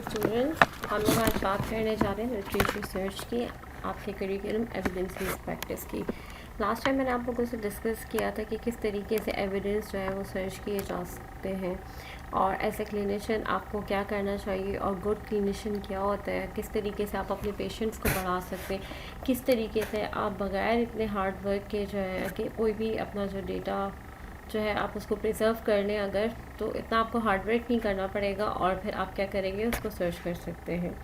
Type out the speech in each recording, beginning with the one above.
Students, हम लोग आज बात करने जा रहे हैं लिटरेचर रिसर्च की, आपके करिकुलम एविडेंस बेस्ड प्रैक्टिस की। लास्ट टाइम मैंने आप लोगों से डिस्कस किया था कि किस तरीके से एविडेंस जो है वो सर्च किए जा सकते हैं और एज ए क्लिनिशियन आपको क्या करना चाहिए और गुड क्लिनिशियन क्या होता है, किस तरीके से आप अपने पेशेंट्स को बढ़ा सकते हैं, किस तरीके से आप बगैर इतने हार्ड वर्क के जो है कि कोई भी अपना जो डेटा जो है आप उसको प्रिजर्व कर लें अगर, तो इतना आपको हार्डवर्क नहीं करना पड़ेगा और फिर आप क्या करेंगे उसको सर्च कर सकते हैं।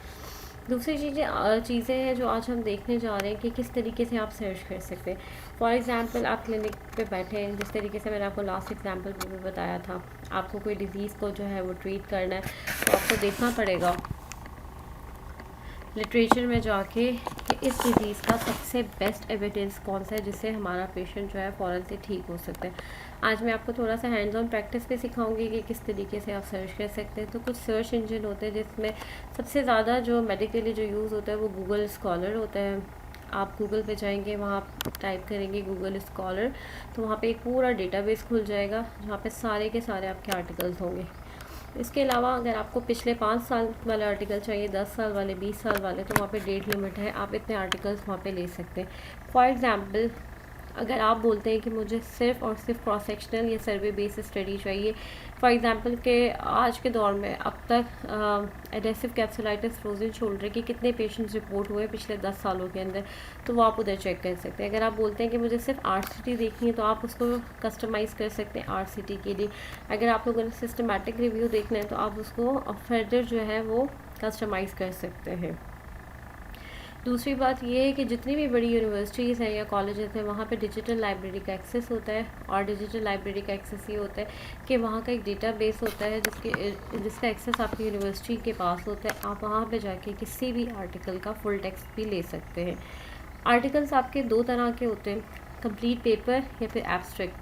दूसरी चीज़ें हैं जो आज हम देखने जा रहे हैं कि किस तरीके से आप सर्च कर सकते हैं। फॉर एग्ज़ाम्पल आप क्लिनिक पे बैठे हैं, जिस तरीके से मैंने आपको लास्ट एग्जांपल में भी बताया था, आपको कोई डिज़ीज़ को जो है वो ट्रीट करना है तो आपको देखना पड़ेगा लिटरेचर में जाके कि इस डिज़ीज़ का सबसे बेस्ट एविडेंस कौन सा है जिससे हमारा पेशेंट जो है फ़ौरन से ठीक हो सकता है। आज मैं आपको थोड़ा सा हैंड्स ऑन प्रैक्टिस पे सिखाऊंगी कि किस तरीके से आप सर्च कर सकते हैं। तो कुछ सर्च इंजन होते हैं जिसमें सबसे ज़्यादा जो मेडिकली जो यूज़ होता है वो गूगल स्कॉलर होता है। आप गूगल पे जाएंगे, वहाँ टाइप करेंगे गूगल स्कॉलर, तो वहाँ पे एक पूरा डेटाबेस खुल जाएगा जहाँ पे सारे के सारे आपके आर्टिकल्स होंगे। इसके अलावा अगर आपको पिछले 5 साल वाले आर्टिकल चाहिए, 10 साल वाले, 20 साल वाले, तो वहाँ पे डेट लिमिट है, आप इतने आर्टिकल्स वहाँ पे ले सकते हैं। फॉर एग्ज़ाम्पल अगर आप बोलते हैं कि मुझे सिर्फ़ और सिर्फ क्रॉस सेक्शनल या सर्वे बेस्ड स्टडी चाहिए, फॉर एग्ज़ाम्पल के आज के दौर में अब तक एडेसिव कैप्सुलाइटिस फ्रोजन शोल्डर के कितने पेशेंट्स रिपोर्ट हुए पिछले 10 सालों के अंदर, तो वो आप उधर चेक कर सकते हैं। अगर आप बोलते हैं कि मुझे सिर्फ RCT देखनी है तो आप उसको कस्टमाइज़ कर सकते हैं RCT के लिए। अगर आप लोगों ने सिस्टमेटिक रिव्यू देखना है तो आप उसको फर्दर जो है वो कस्टमाइज़ कर सकते हैं। दूसरी बात ये है कि जितनी भी बड़ी यूनिवर्सिटीज़ हैं या कॉलेजेस हैं वहाँ पे डिजिटल लाइब्रेरी का एक्सेस होता है, और डिजिटल लाइब्रेरी का एक्सेस ये होता है कि वहाँ का एक डेटाबेस होता है जिसका एक्सेस आपकी यूनिवर्सिटी के पास होता है। आप वहाँ पे जाके किसी भी आर्टिकल का फुल टेक्स्ट भी ले सकते हैं। आर्टिकल्स आपके दो तरह के होते हैं, कंप्लीट पेपर या फिर abstract.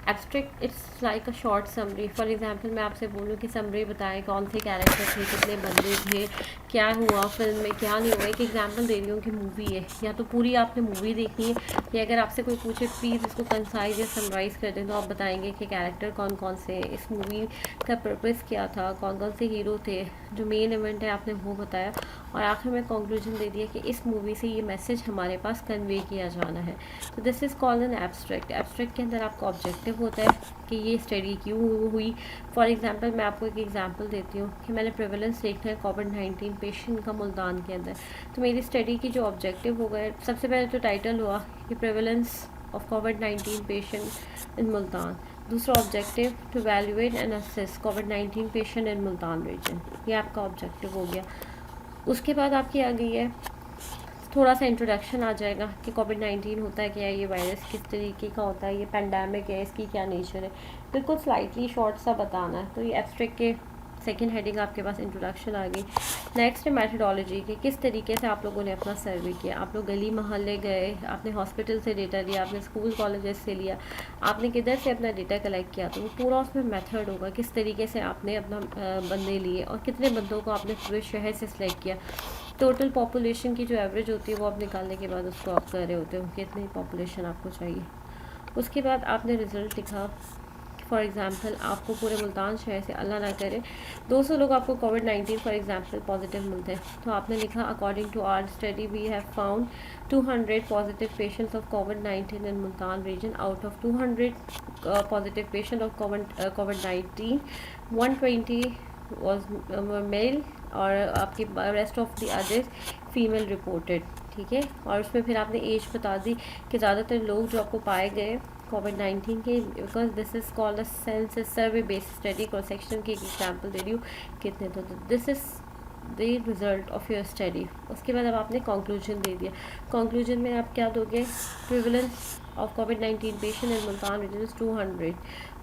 Abstract it's like a short summary. For example मैं आपसे बोलूँ कि समरी बताएं कौन से कैरेक्टर थे, कितने बंदे थे, क्या हुआ फिल्म में, क्या नहीं हुआ। एक एग्जांपल दे रही हूँ कि मूवी है, या तो पूरी आपने मूवी देखनी है, या अगर आपसे कोई पूछे प्लीज़ इसको कंसाइज या समराइज़ कर दें तो आप बताएंगे कि कैरेक्टर कौन कौन से, इस मूवी का पर्पज़ क्या था, कौन कौन से हीरो थे, जो मेन इवेंट है आपने वो बताया, और आखिर में कंक्लूजन दे दिया कि इस मूवी से ये मैसेज हमारे पास कन्वे किया जाना है। तो this is called an abstract. Abstract के अंदर आपका ऑब्जेक्टिव होता है कि ये स्टडी क्यों हुई। फॉर एग्जांपल मैं आपको एक एग्जांपल देती हूँ कि मैंने प्रेवलेंस देखना है कोविड-19 पेशेंट का मुल्तान के अंदर, तो मेरी स्टडी की जो ऑब्जेक्टिव होगा, सबसे पहले तो टाइटल हुआ कि प्रेवलेंस ऑफ कोविड-19 पेशेंट इन मुल्तान। दूसरा objective to evaluate and assess कोविड-19 पेशेंट इन मुल्तान रीजन, ये आपका ऑब्जेक्टिव हो गया। उसके बाद आपकी आ गई है थोड़ा सा इंट्रोडक्शन आ जाएगा कि कोविड-19 होता है क्या, ये वायरस किस तरीके का होता है, ये पेंडेमिक है, इसकी क्या नेचर है, बिल्कुल स्लाइटली शॉर्ट सा बताना है। तो ये एब्स्ट्रैक्ट के सेकंड हेडिंग आपके पास इंट्रोडक्शन आ गई। नेक्स्ट है मेथोडोलॉजी कि किस तरीके से आप लोगों ने अपना सर्वे किया। आप लोग गली मोहल्ले गए, आपने हॉस्पिटल से डेटा लिया, आपने स्कूल कॉलेजेस से लिया, आपने किधर से अपना डेटा कलेक्ट किया, तो वो पूरा उसमें मेथड होगा किस तरीके से आपने अपना बंदे लिए और कितने बंदों को आपने पूरे शहर से सिलेक्ट किया। टोटल पॉपुलेशन की जो एवरेज होती है वो आप निकालने के बाद उसको आप कर रहे होते हो कि इतनी पॉपुलेशन आपको चाहिए। उसके बाद आपने रिज़ल्ट लिखा। फॉर एग्ज़ाम्पल आपको पूरे मुल्तान शहर से, अल्लाह ना करे, 200 लोग आपको कोविड-19 फॉर एग्ज़ाम्पल पॉजिटिव मिलते हैं, तो आपने लिखा according to our study we have found 200 positive patients of कोविड-19 in Multan region. Out of 200 positive patient of कोविड-19 120 वॉज मेल और आपकी rest of the others female reported. ठीक है, और उसमें फिर आपने एज बता दी कि ज़्यादातर लोग जो आपको पाए गए कोविड-19 के, because this is called a census survey based study, cross section की एक एग्जाम्पल दे रही हूँ कितने, तो this is the result of your study. उसके बाद अब आपने कंक्लूजन दे दिया। कंक्लूजन में आप क्या दोगे, प्रिवलेंस ऑफ कोविड-19 patient in Multan region is 200,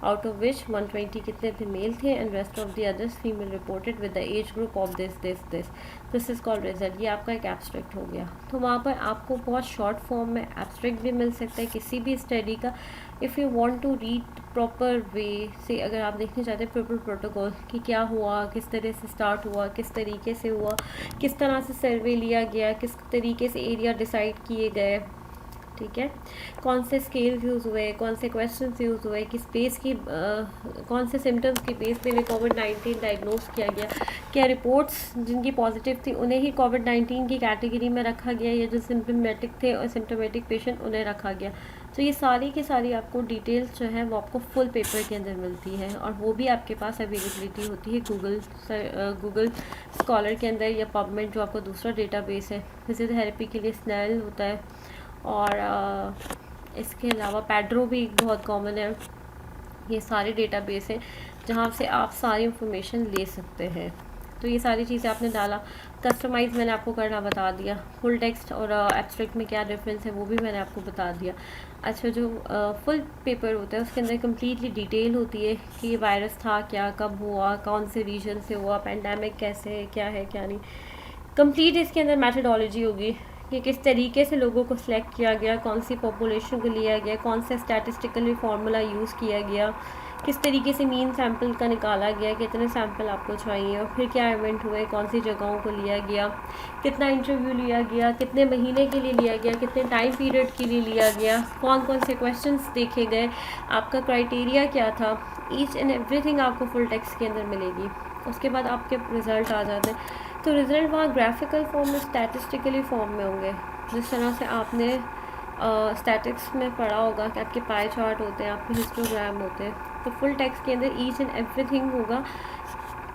out of which 120 कितने थे, मेल थे, and rest of the others female reported with the age group of this is called result. ये आपका एक एब्स्ट्रैक्ट हो गया। तो वहाँ पर आपको बहुत शॉर्ट फॉर्म में एब्स्ट्रैक्ट भी मिल सकता है किसी भी स्टडी का। If you want to read proper way से, अगर आप देखना चाहते हैं प्रॉपर प्रोटोकॉल कि क्या हुआ, किस तरह से स्टार्ट हुआ, किस तरीके से हुआ, किस तरह से सर्वे लिया गया, किस तरीके से एरिया डिसाइड किए गए, ठीक है। कौन से स्केल्स यूज़ हुए, कौन से क्वेश्चंस यूज़ हुए, किस बेस की कौन से सिम्टम्स की बेस पे कोविड-19 डायग्नोस किया गया, क्या रिपोर्ट्स जिनकी पॉजिटिव थी उन्हें ही कोविड-19 की कैटेगरी में रखा गया, या जो सिम्टमेटिक थे और सिम्टोमेटिक पेशेंट उन्हें रखा गया। तो ये सारी की सारी आपको डिटेल्स जो है वो आपको फुल पेपर के अंदर मिलती है, और वो भी आपके पास अवेलेबिलिटी होती है गूगल स्कॉलर के अंदर, या पबमेड जो आपका दूसरा डेटाबेस है। फिजियोथेरेपी के लिए स्नेल होता है, और इसके अलावा पैड्रो भी बहुत कॉमन है। ये सारे डेटाबेस हैं जहाँ से आप सारी इंफॉर्मेशन ले सकते हैं। तो ये सारी चीज़ें आपने डाला, कस्टमाइज़ मैंने आपको करना बता दिया, फुल टेक्स्ट और एब्स्ट्रैक्ट में क्या डिफरेंस है वो भी मैंने आपको बता दिया। अच्छा, जो फुल पेपर होता है उसके अंदर कम्प्लीटली डिटेल होती है कि ये वायरस था क्या, कब हुआ, कौन से रीजन से हुआ, पेंडेमिक कैसे है, क्या है क्या नहीं। कंप्लीट इसके अंदर मेथडोलॉजी होगी कि किस तरीके से लोगों को सिलेक्ट किया गया, कौन सी पॉपुलेशन को लिया गया, कौन सा स्टैटिस्टिकली फार्मूला यूज़ किया गया, किस तरीके से मीन सैंपल का निकाला गया, कितने सैंपल आपको चाहिए, और फिर क्या इवेंट हुए, कौन सी जगहों को लिया गया, कितना इंटरव्यू लिया गया, कितने महीने के लिए लिया गया, कितने टाइम पीरियड के लिए लिया गया, कौन कौन से क्वेश्चंस देखे गए, आपका क्राइटेरिया क्या था। ईच एंड एवरीथिंग आपको फुल टेक्स्ट के अंदर मिलेगी। उसके बाद आपके रिज़ल्ट आ जाते हैं, तो रिज़ल्ट वहाँ ग्राफिकल फॉर्म में, स्टैटिस्टिकली फॉर्म में होंगे। जिस तरह से आपने स्टैटिक्स में पढ़ा होगा कि आपके पाई चार्ट होते हैं, आपके हिस्टोग्राम होते हैं, तो फुल टेक्स्ट के अंदर ईच एंड एवरीथिंग होगा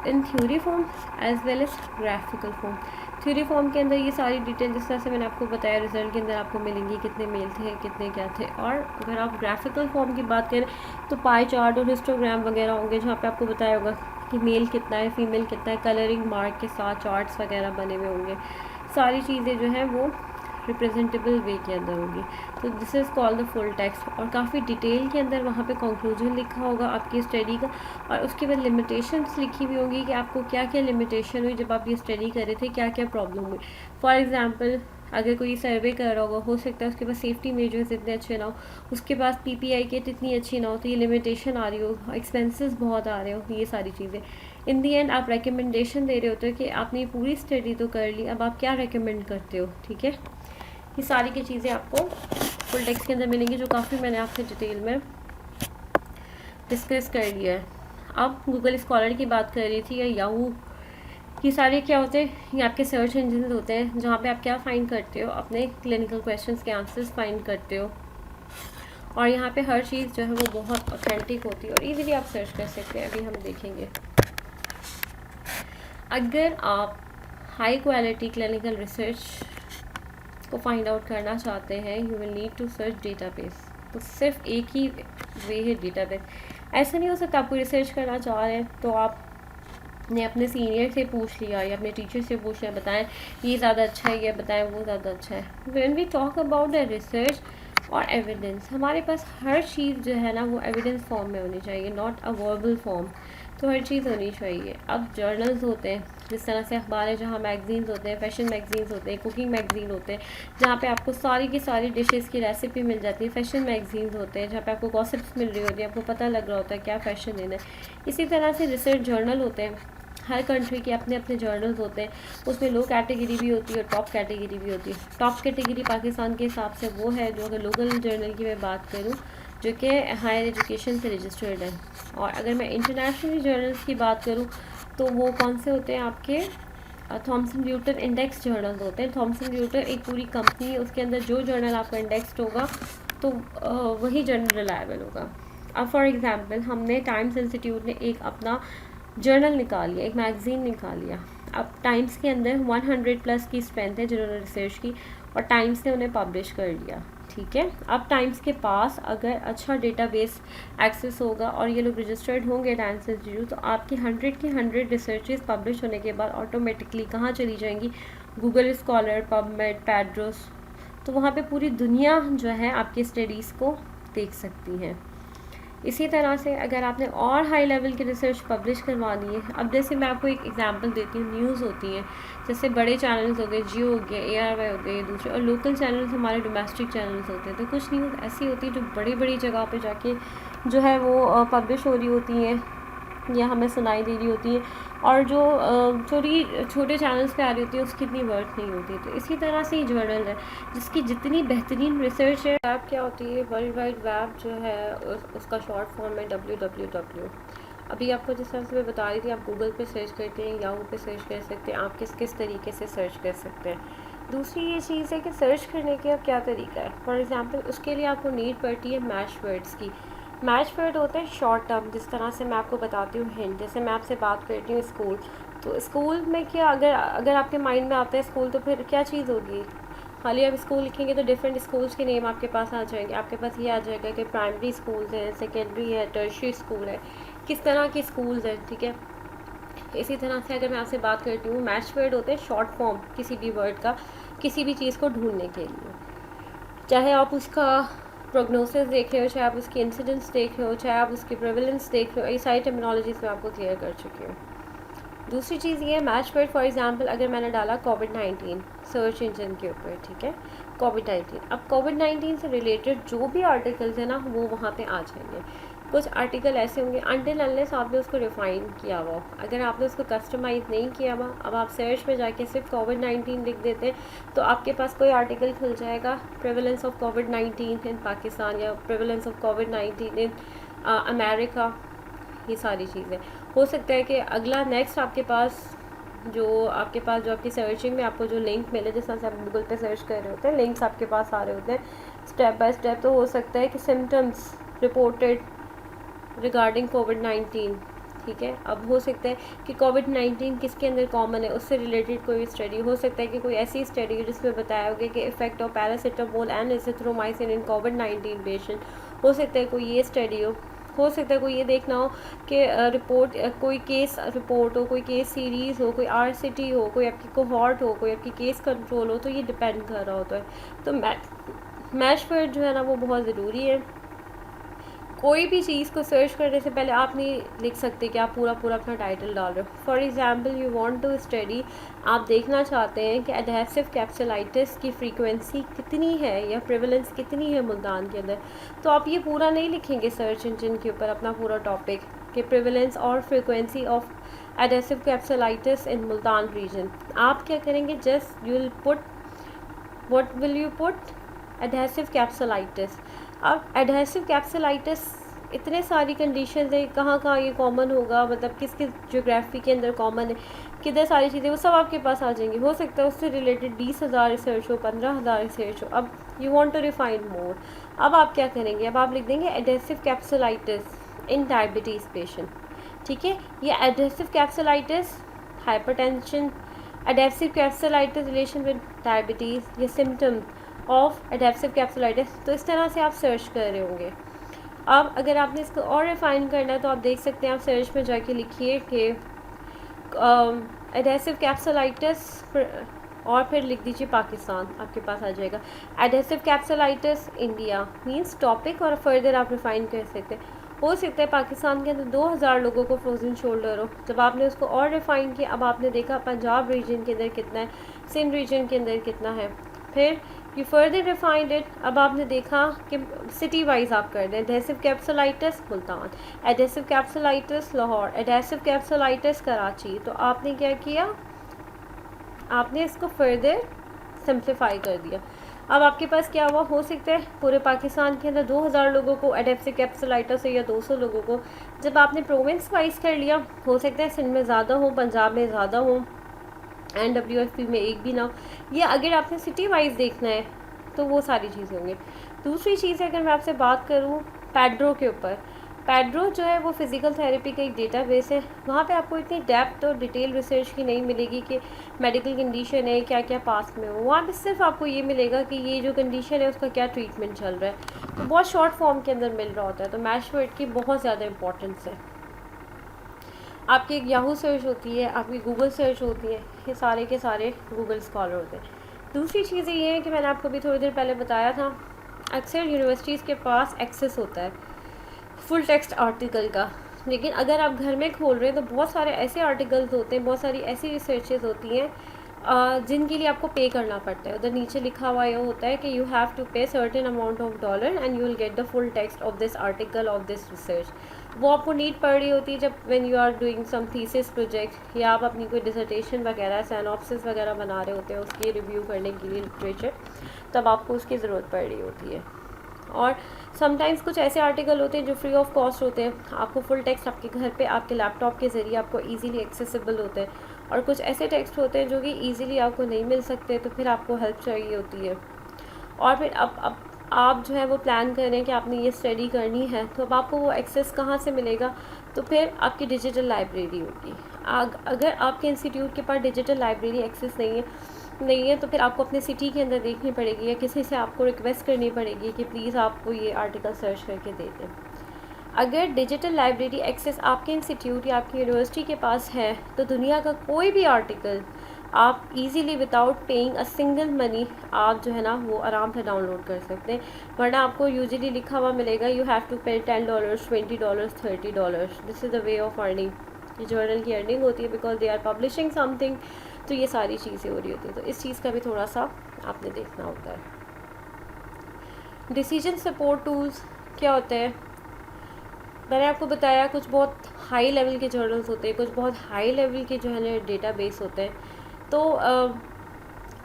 in theory form as well as graphical form. Theory form के अंदर ये सारी डिटेल जिस तरह से मैंने आपको बताया रिजल्ट के अंदर आपको मिलेंगी, कितने मेल थे, कितने क्या थे। और अगर आप ग्राफिकल फॉर्म की बात करें तो पाई चार्ट और हिस्टोग्राम वगैरह होंगे जहाँ पे आपको बताया होगा कि मेल कितना है, फीमेल कितना है, कलरिंग मार्क के साथ चार्ट्स वगैरह बने हुए होंगे। सारी चीज़ें जो हैं वो रिप्रेजेंटेबल वे के अंदर होगी। तो this is called the full text, और काफ़ी डिटेल के अंदर वहाँ पे कंक्लूजन लिखा होगा आपकी स्टडी का, और उसके बाद लिमिटेशंस लिखी हुई होंगी कि आपको क्या क्या लिमिटेशन हुई जब आप ये स्टडी कर रहे थे, क्या क्या प्रॉब्लम हुई। फॉर एग्जांपल, अगर कोई सर्वे कर रहा होगा, हो सकता है उसके पास सेफ्टी मेजर्स इतने अच्छे ना हो, उसके पास PPI किट इतनी अच्छी ना हो, तो ये लिमिटेशन आ रही हो, एक्सपेंसेस बहुत आ रहे हो, ये सारी चीज़ें। इन दी एंड आप रिकमेंडेशन दे रहे होते हो कि आपने पूरी स्टडी तो कर ली, अब आप क्या रिकमेंड करते हो, ठीक है। ये सारी की चीज़ें आपको फुल टेक्स्ट के अंदर मिलेंगी, जो काफ़ी मैंने आपसे डिटेल में डिस्कस कर लिया है। अब गूगल स्कॉलर की बात कर रही थी, या याहू, ये सारे क्या होते हैं, ये आपके सर्च इंजन होते हैं जहाँ पे आप क्या फाइंड करते हो, अपने क्लिनिकल क्वेश्चंस के आंसर्स फाइंड करते हो, और यहाँ पे हर चीज़ जो है वो बहुत ऑथेंटिक होती है और इजीली आप सर्च कर सकते हैं। अभी हम देखेंगे, अगर आप हाई क्वालिटी क्लिनिकल रिसर्च को फाइंड आउट करना चाहते हैं, you will need to search database. तो सिर्फ एक ही वे है डेटाबेस। ऐसा नहीं हो सकता आपको रिसर्च करना चाह रहे हैं तो आपने अपने सीनियर से पूछ लिया या अपने टीचर से पूछ लिया, बताएं ये ज़्यादा अच्छा है या बताएं वो ज़्यादा अच्छा है। When we talk about the research और एविडेंस, हमारे पास हर चीज़ जो है ना वो एविडेंस फॉर्म में होनी चाहिए, नॉट अ वर्बल फॉर्म। तो हर चीज़ होनी चाहिए। अब जर्नल्स होते हैं, जिस तरह से अखबार है, जहाँ मैगजीन्स होते हैं, फैशन मैगजीन्स होते हैं, कुकिंग मैगजीन होते हैं जहाँ पे आपको सारी की सारी डिशेस की रेसिपी मिल जाती है। फैशन मैगजीन्स होते हैं जहाँ पे आपको गॉसिप्स मिल रही होती है, आपको पता लग रहा होता है क्या फ़ैशन लेना है। इसी तरह से रिसर्च जर्नल होते हैं, हर कंट्री के अपने अपने जर्नल्स होते हैं, उसमें लो कैटेगरी भी होती है और टॉप कैटेगरी भी होती है। टॉप कैटेगरी पाकिस्तान के हिसाब से वो है जो, अगर लोकल जर्नल की मैं बात करूँ, जो कि हायर एजुकेशन से रजिस्टर्ड है। और अगर मैं इंटरनेशनल जर्नल्स की बात करूँ तो वो कौन से होते हैं आपके, थॉमसन र्यूटर इंडेक्स जर्नल्स होते हैं। थॉमसन र्यूटर एक पूरी कंपनी है, उसके अंदर जो जर्नल आपका इंडेक्स्ड होगा तो वही जर्नल रिलायबल होगा। अब फॉर एग्जांपल, हमने टाइम्स इंस्टीट्यूट ने एक अपना जर्नल निकाल लिया, एक मैगज़ीन निकाल लिया। अब टाइम्स के अंदर 100+ की स्ट्रेंथ है जिन्होंने रिसर्च की, और टाइम्स ने उन्हें पब्लिश कर लिया, ठीक है। अब टाइम्स के पास अगर अच्छा डेटाबेस एक्सेस होगा और ये लोग रजिस्टर्ड होंगे टाइम्स इंस्टीट्यूट, तो आपकी 100 की 100 रिसर्चेस पब्लिश होने के बाद ऑटोमेटिकली कहाँ चली जाएंगी, गूगल स्कॉलर, पबमेड, पैड्रोस। तो वहाँ पे पूरी दुनिया जो है आपकी स्टडीज़ को देख सकती है। इसी तरह से अगर आपने और हाई लेवल की रिसर्च पब्लिश करवानी है, अब जैसे मैं आपको एक एग्जांपल देती हूँ, न्यूज़ होती हैं, जैसे बड़े चैनल्स हो गए, जियो हो गया, ARY हो गए, दूसरे, और लोकल चैनल्स हमारे डोमेस्टिक चैनल्स होते हैं। तो कुछ न्यूज़ ऐसी होती है जो बड़ी बड़ी जगह पे जाके जो है वो पब्लिश हो रही होती हैं या हमें सुनाई दे रही होती है। और जो छोटे चैनल्स पे आ रही होती है उसकी इतनी वर्थ नहीं होती। तो इसी तरह से ही जर्नल है जिसकी जितनी बेहतरीन रिसर्च है। वेब क्या होती है? वर्ल्ड वाइड वेब जो है उसका शॉर्ट फॉर्म है www। अभी आपको जिस तरह से मैं बता रही थी, आप गूगल पे सर्च करते हैं, याहू पे सर्च कर सकते हैं, आप किस किस तरीके से सर्च कर सकते हैं। दूसरी ये चीज़ है कि सर्च करने का क्या तरीका है। फॉर एग्ज़ाम्पल उसके लिए आपको नीड पड़ती है मैच वर्ड्स की। मैच वर्ड होते हैं शॉर्ट टर्म, जिस तरह से मैं आपको बताती हूँ हिंट। जैसे मैं आपसे बात करती हूँ स्कूल, तो स्कूल में क्या, अगर आपके माइंड में आता है स्कूल, तो फिर क्या चीज़ होगी? खाली आप स्कूल लिखेंगे तो डिफरेंट स्कूल्स के नेम आपके पास आ जाएंगे। आपके पास ये आ जाएगा कि प्राइमरी स्कूल्स हैं, सेकेंडरी है, टर्शियरी स्कूल है, किस तरह के स्कूल्स हैं, ठीक है। इसी तरह से अगर मैं आपसे बात करती हूँ, मैच वर्ड होते हैं शॉर्ट फॉर्म किसी भी वर्ड का, किसी भी चीज़ को ढूंढने के लिए। चाहे आप उसका प्रोग्नोसिस देख रहे हो, चाहे आप उसकी इंसिडेंस देख रहे हो, चाहे आप उसकी प्रेवलेंस देख रहे हो, ये सारी टर्मिनोलॉजीज मैं आपको क्लियर कर चुकी हूँ। दूसरी चीज़ ये है मैच वर्ड। फॉर एग्जांपल अगर मैंने डाला कोविड-19 सर्च इंजन के ऊपर, ठीक है, कोविड-19, अब कोविड-19 से रिलेटेड जो भी आर्टिकल्स हैं ना वो वहाँ पे आ जाएंगे। कुछ आर्टिकल ऐसे होंगे अनटिल अनलेस आपने उसको रिफाइन किया हुआ। अगर आपने उसको कस्टमाइज़ नहीं किया हुआ, अब आप सर्च में जाके सिर्फ कोविड-19 लिख देते हैं तो आपके पास कोई आर्टिकल खुल जाएगा, प्रेवलेंस ऑफ कोविड-19 इन पाकिस्तान या प्रेवलेंस ऑफ कोविड-19 इन अमेरिका, ये सारी चीज़ें। हो सकता है कि अगला नेक्स्ट आपके पास जो आपकी सर्चिंग में आपको जो लिंक मिले, जिस तरह से आप गूगल पे सर्च कर रहे होते हैं, लिंक्स आपके पास आ रहे होते हैं स्टेप बाय स्टेप, तो हो सकता है कि सिम्टम्स रिपोर्टेड रिगार्डिंग कोविड-19, ठीक है। अब हो सकता है कि कोविड-19 किसके अंदर कॉमन है, उससे रिलेटेड कोई स्टडी हो सकता है कि कोई ऐसी स्टडी हो जिसमें बताया होगा कि effect of paracetamol and azithromycin in covid patient. हो सकता है कोई ये स्टडी हो सकता है कोई ये देखना हो कि रिपोर्ट, कोई केस रिपोर्ट हो, कोई केस सीरीज़ हो, कोई RCT हो, कोई आपकी कोहॉर्ट हो, कोई आपकी केस कंट्रोल हो, तो ये डिपेंड कर रहा होता है। तो मैच वर्ड जो है ना वो बहुत ज़रूरी है। कोई भी चीज़ को सर्च करने से पहले आप नहीं लिख सकते कि आप पूरा अपना टाइटल डाल रहे हो। For example you want to study, आप देखना चाहते हैं कि एडहेसिव कैप्सुलाइटिस की फ्रीक्वेंसी कितनी है या प्रेवलेंस कितनी है मुल्तान के अंदर, तो आप ये पूरा नहीं लिखेंगे सर्च इंजन के ऊपर अपना पूरा टॉपिक कि प्रेवलेंस और frequency of adhesive capsulitis in Multan region. आप क्या करेंगे, just you will put, what will you put, adhesive capsulitis. अब एडहेसिव कैप्सुलाइटिस इतने सारी कंडीशन है, कहाँ ये कॉमन होगा, मतलब किस किस ज्योग्राफी के अंदर कॉमन है, किधर सारी चीज़ें, वो सब आपके पास आ जाएंगी। हो सकता है उससे रिलेटेड 20,000 रिसर्च हो, 15,000 रिसर्च हो। अब यू वांट टू रिफाइन मोर, अब आप क्या करेंगे, अब आप लिख देंगे एडहेसिव कैप्सुलाइटिस इन डायबिटीज़ पेशेंट, ठीक है। ये adhesive capsulitis, hypertension, adhesive capsulitis relation with diabetes, ये सिम्टम ऑफ एडहेसिव कैप्सुलाइटिस। तो इस तरह से आप सर्च कर रहे होंगे। अब अगर आपने इसको और रिफाइन करना है तो आप देख सकते हैं, आप सर्च में जाके लिखिए कि एडहेसिव कैप्सुलाइटिस और फिर लिख दीजिए पाकिस्तान, आपके पास आ जाएगा। Adhesive capsulitis India means topic, और फर्दर आप रिफाइन कर सकते हैं। हो सकता है पाकिस्तान के अंदर 2,000 लोगों को फ्रोजन शोल्डर हो। जब आपने उसको और रिफाइन किया, अब आपने देखा पंजाब रीजन के अंदर कितना है, सिंध रीजन के अंदर कितना है, फिर यू फर्दर रिफाइंड इट। अब आपने देखा कि सिटी वाइज आप कर दें, adhesive capsulitis Multan, adhesive capsulitis Lahore, adhesive capsulitis Karachi. तो आपने क्या किया, आपने इसको फर्दर सिंप्लीफाई कर दिया। अब आपके पास क्या हुआ, हो सकता है पूरे पाकिस्तान के अंदर 2,000 लोगों को एडहेसिव कैप्सुलाइटिस हो या 200 लोगों को। जब आपने प्रोविंस वाइज कर लिया, हो सकता है सिंध में ज़्यादा हो, पंजाब में ज़्यादा हो, NWFP में एक भी ना हो, या अगर आपने सिटी वाइज देखना है तो वो सारी चीज़ें होंगी। दूसरी चीज़ है, अगर मैं आपसे बात करूँ पैड्रो के ऊपर, पैड्रो जो है वो फिज़िकल थेरेपी का एक डेटाबेस है। वहाँ पे आपको इतनी डेप्थ और डिटेल रिसर्च की नहीं मिलेगी कि मेडिकल कंडीशन है, क्या क्या पास में हो। वहाँ पे सिर्फ आपको ये मिलेगा कि ये जो कंडीशन है उसका क्या ट्रीटमेंट चल रहा है, तो बहुत शॉर्ट फॉर्म के अंदर मिल रहा होता है। तो मैच वर्ड की बहुत ज़्यादा इंपॉर्टेंस है। आपकी एक याहू सर्च होती है, आपकी गूगल सर्च होती है, ये सारे के सारे गूगल स्कॉलर होते हैं। दूसरी चीज़ें ये हैं कि मैंने आपको भी थोड़ी देर पहले बताया था, अक्सर यूनिवर्सिटीज़ के पास एक्सेस होता है फुल टेक्स्ट आर्टिकल का, लेकिन अगर आप घर में खोल रहे हैं तो बहुत सारे ऐसे आर्टिकल्स होते हैं, बहुत सारी ऐसी रिसर्चेज होती हैं जिनके लिए आपको पे करना पड़ता है। उधर नीचे लिखा हुआ ये होता है कि you have to pay certain amount of dollar and you will get the full text of this article of this research. वो आपको नीड पड़ रही होती है जब when you are doing some thesis project, या आप अपनी कोई डिसर्टेशन वगैरह सिनॉप्सिस वगैरह बना रहे होते हैं उसकी रिव्यू करने के लिए लिटरेचर, तब आपको उसकी ज़रूरत पड़ रही होती है। और समटाइम्स कुछ ऐसे आर्टिकल होते हैं जो फ्री ऑफ कॉस्ट होते हैं, आपको फुल टेक्स्ट आपके घर पे आपके लैपटॉप के ज़रिए आपको इजीली एक्सेसिबल होते हैं, और कुछ ऐसे टेक्स्ट होते हैं जो कि इजीली आपको नहीं मिल सकते, तो फिर आपको हेल्प चाहिए होती है। और फिर अब आप जो है वो प्लान कर रहे हैं कि आपने ये स्टडी करनी है, तो अब आपको वो एक्सेस कहाँ से मिलेगा? तो फिर आपकी डिजिटल लाइब्रेरी होगी। अगर आपके इंस्टीट्यूट के पास डिजिटल लाइब्रेरी एक्सेस नहीं है तो फिर आपको अपने सिटी के अंदर देखनी पड़ेगी, या किसी से आपको रिक्वेस्ट करनी पड़ेगी कि प्लीज़ आपको ये आर्टिकल सर्च करके दे दें। अगर डिजिटल लाइब्रेरी एक्सेस आपके इंस्टीट्यूट या आपकी यूनिवर्सिटी के पास है, तो दुनिया का कोई भी आर्टिकल आप easily without paying a single money आप जो है ना वो आराम से डाउनलोड कर सकते हैं। वरना आपको यूजुअली लिखा हुआ मिलेगा यू हैव टू पे $10, $20, $30। This is the way of earning. ये जर्नल की अर्निंग होती है because they are publishing something, तो ये सारी चीज़ें हो रही होती है, तो इस चीज़ का भी थोड़ा सा आपने देखना होता है। डिसीजन सपोर्ट टूल्स क्या होते हैं? मैंने आपको बताया कुछ बहुत हाई लेवल के जर्नल्स होते हैं, कुछ बहुत हाई लेवल के जो है ना डेटाबेस होते हैं। तो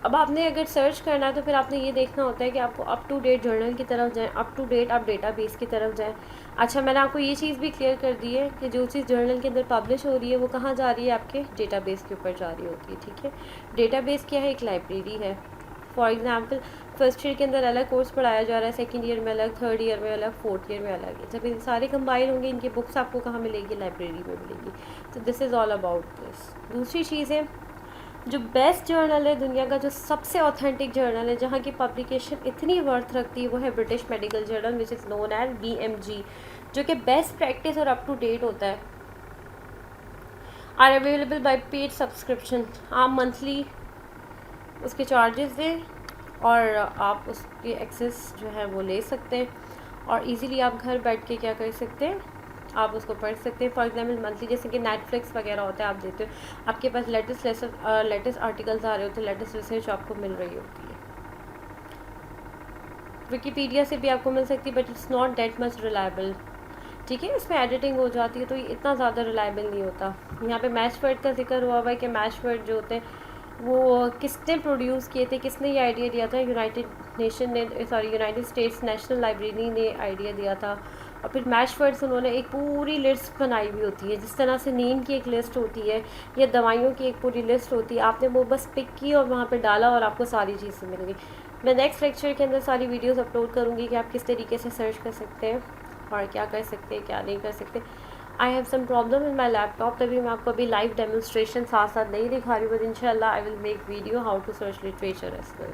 अब आपने अगर सर्च करना है तो फिर आपने ये देखना होता है कि आपको अप टू डेट जर्नल की तरफ जाएं, अप टू डेट आप डेटाबेस की तरफ जाएं। अच्छा, मैंने आपको ये चीज़ भी क्लियर कर दी है कि जो चीज़ जर्नल के अंदर पब्लिश हो रही है वो कहाँ जा रही है? आपके डेटाबेस के ऊपर जा रही होती है। ठीक है, डेटाबेस क्या है? एक लाइब्रेरी है। फॉर एग्जाम्पल फर्स्ट ईयर के अंदर अलग कोर्स पढ़ाया जा रहा है, सेकंड ईयर में अलग, थर्ड ईयर में अलग, फोर्थ ईयर में अलग है। जब इन सारे कंबाइन होंगे, इनकी बुक्स आपको कहाँ मिलेगी? लाइब्रेरी में मिलेगी। तो this is all about this. दूसरी चीज़ है, जो बेस्ट जर्नल है दुनिया का, जो सबसे ऑथेंटिक जर्नल है, जहाँ की पब्लिकेशन इतनी वर्थ रखती है, वो है British medical journal which is known as BMG, जो कि बेस्ट प्रैक्टिस और अप टू डेट होता है। Are available by paid subscription. आप मंथली उसके चार्जेस दें और आप उसकी एक्सेस जो है वो ले सकते हैं, और इजीली आप घर बैठ के क्या कर सकते हैं? आप उसको पढ़ सकते हैं। फॉर एग्जांपल मंथली जैसे कि नेटफ्लिक्स वगैरह होता है, आप देते हो, आपके पास लेटेस्ट आर्टिकल्स आ रहे होते हैं, लेटेस्ट रिसर्च आपको मिल रही होती है। विकीपीडिया से भी आपको मिल सकती है, but it's not that much reliable. ठीक है, इसमें एडिटिंग हो जाती है तो ये इतना ज़्यादा रिलायबल नहीं होता। यहाँ पे मैचवर्ड का जिक्र हुआ हुआ है कि मैचवर्ड जो होते हैं वो किसने प्रोड्यूस किए थे, किसने ये आइडिया दिया था? यूनाइटेड स्टेट्स नेशनल लाइब्रेरी ने आइडिया दिया था। और फिर मैचवर्ड्स उन्होंने एक पूरी लिस्ट बनाई हुई होती है, जिस तरह से नेम की एक लिस्ट होती है या दवाइयों की एक पूरी लिस्ट होती है, आपने वो बस पिक की और वहाँ पे डाला और आपको सारी चीज़ें मिल गई। मैं नेक्स्ट लेक्चर के अंदर सारी वीडियोस अपलोड करूँगी कि आप किस तरीके से सर्च कर सकते हैं और क्या कर सकते हैं, क्या नहीं कर सकते। I have some problem in my laptop, तभी मैं आपको अभी लाइव डेमोन्स्ट्रेशन साथ साथ नहीं दिखा रही हूँ, बट इंशाल्लाह I will make video how to search literature as well.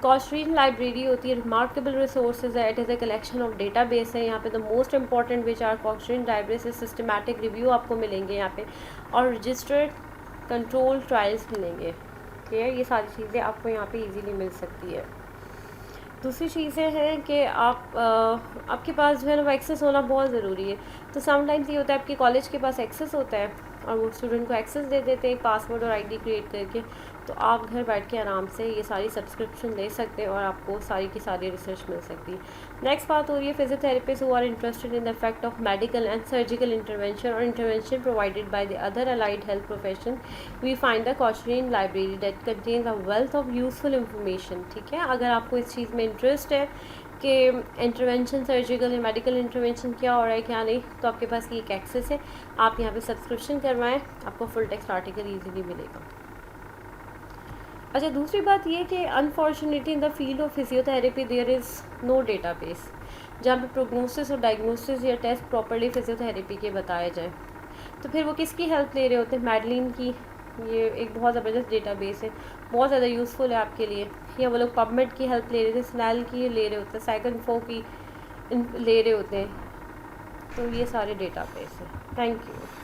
Cochrane library होती है, रिमार्केबल रिसोर्सेज है, it is a collection of database है। यहाँ पे the most important which are Cochrane library से सिस्टमैटिक रिव्यू आपको मिलेंगे यहाँ पे, और रजिस्टर्ड कंट्रोल ट्रायल्स मिलेंगे। ठीक है, ये सारी चीज़ें आपको यहाँ पे इजीली मिल सकती है। दूसरी चीज़ें हैं कि आपके पास जो है ना वो एक्सेस होना बहुत ज़रूरी है। तो समटाइम्स ये होता है आपके कॉलेज के पास एक्सेस होता है और वो स्टूडेंट को एक्सेस दे देते हैं पासवर्ड और आईडी क्रिएट करके, तो आप घर बैठ के आराम से ये सारी सब्सक्रिप्शन ले सकते हैं और आपको सारी की सारी रिसर्च मिल सकती है। नेक्स्ट बात हो रही है physiotherapist who are interested in the effect of medical and surgical intervention और intervention provided by the other allied health profession. We find the Cochrane library that contains a wealth of useful information. ठीक है, अगर आपको इस चीज़ में interest है कि intervention, surgical या मेडिकल इंटरवेंशन क्या हो रहा है क्या नहीं, तो आपके पास ये एक एक्सेस है, आप यहाँ पे सब्सक्रिप्शन करवाएं, आपको फुल टेक्स्ट आर्टिकल इजीली मिलेगा। अच्छा, दूसरी बात ये कि unfortunately in the field of physiotherapy there is no database जहाँ पे प्रोग्नोसिस और डायग्नोसिस या टेस्ट प्रॉपर्ली फिजियोथेरेपी के बताए जाए। तो फिर वो किसकी हेल्प ले रहे होते हैं? मैडलिन की। ये एक बहुत ज़बरदस्त डेटाबेस है, बहुत ज़्यादा यूज़फुल है आपके लिए। या वो लोग पबमेड की हेल्प ले रहे थे, स्नैल की ले रहे होते हैं, साइकनफो की ले रहे होते हैं। तो ये सारे डेटाबेस हैं। Thank you.